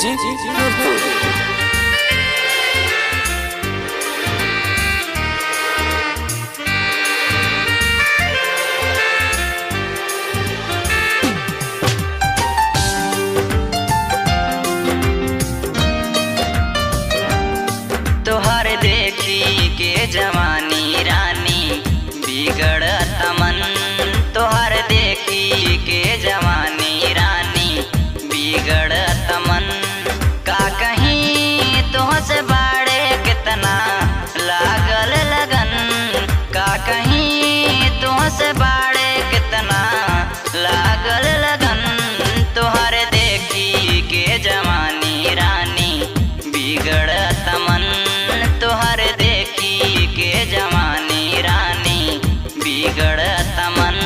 Music Nurpur. तोहर देखी के जवानी रानी बिगड़त मन, तोहर देखी के जवानी रानी बिगड़त मन। का कहीं तुहसे बाड़े कितना लागल लगन, का कहीं तुहसे बाड़े कितना लागल लगन। तोहर देखी के जवानी रानी बिगड़त मन, तोहर देखी के जवानी रानी बिगड़त मन।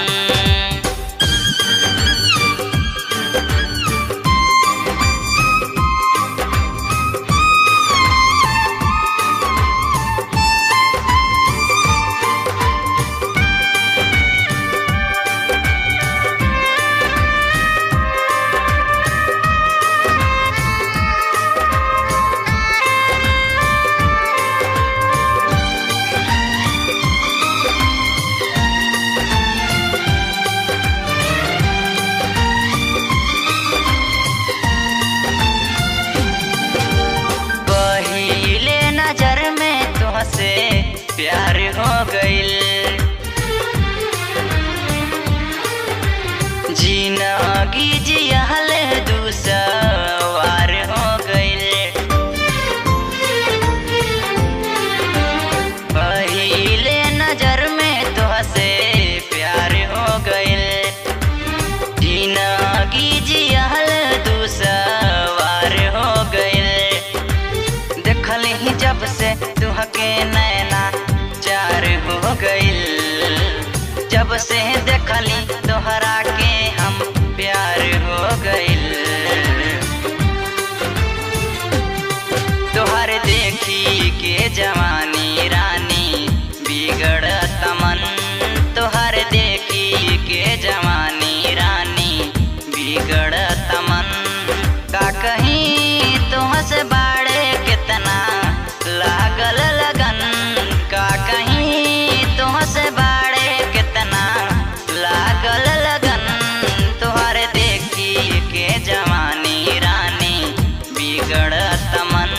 से प्यार हो गइल, जिंदगी जियल दूसवार हो गइल। पहले नजर में तुहसे प्यार हो गइल, जिंदगी जियल दूसवार हो गइल। देखल ही जब से तुहके नैना चार हो गइल, जब से देखली तोहरा के हम प्यार हो गइल। तोहर देखी के जवानी रानी बिगड़त मन, तोहर देखी के जवानी रानी बिगड़त मन। का कहीं तुहसे बाड़े कितना लागल लगन, का कहीं तुहसे बाड़े कितना लागल लगन। तोहर देखी के जवानी रानी बिगड़त मन,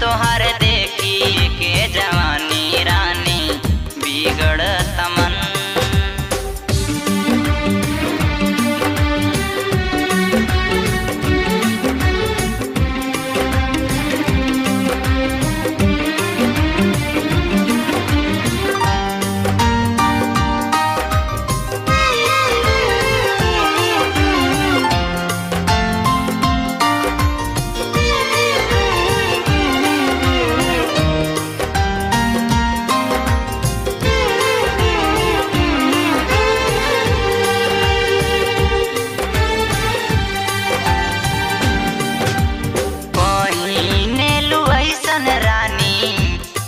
तोहर देखी के जवानी रानी बिगड़त मन।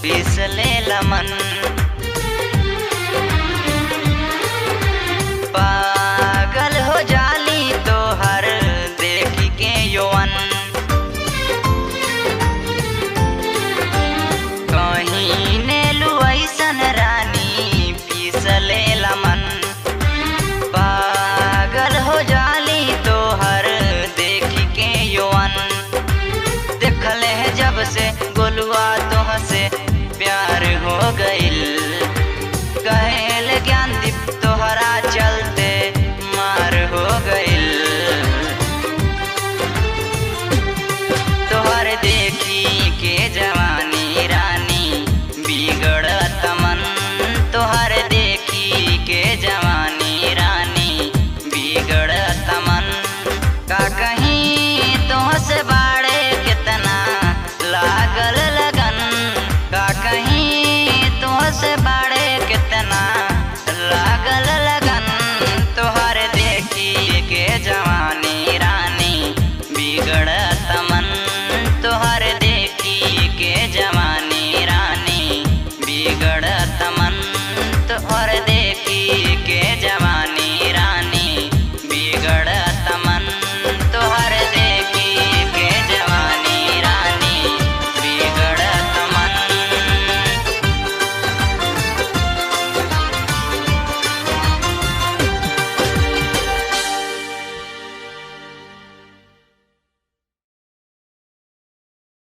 पिसले लमन पागल हो जाली तोहर देखी के यौवन। कहीं नेलू ऐसन रानी पिसले लमन, पागल हो जाली तोहर देखी के यौवन। देखले जब से गोलुआ तोहसे प्यार हो गइल, कहेल ज्ञानदीप तोहरा चलते मार हो गइल। तोहर देखी के जवानी रानी बिगड़त मन, तोहर देखी के जवानी रानी बिगड़त मन। का कहीं तुहसे बाड़े कितना लागल लगन, का कहीं तुहसे बाड़े कितना लागल लगन। तोहर देखी के जवानी रानी बिगड़त मन, तोहर देखी के जवानी रानी बिगड़त मन, तोहर देखी के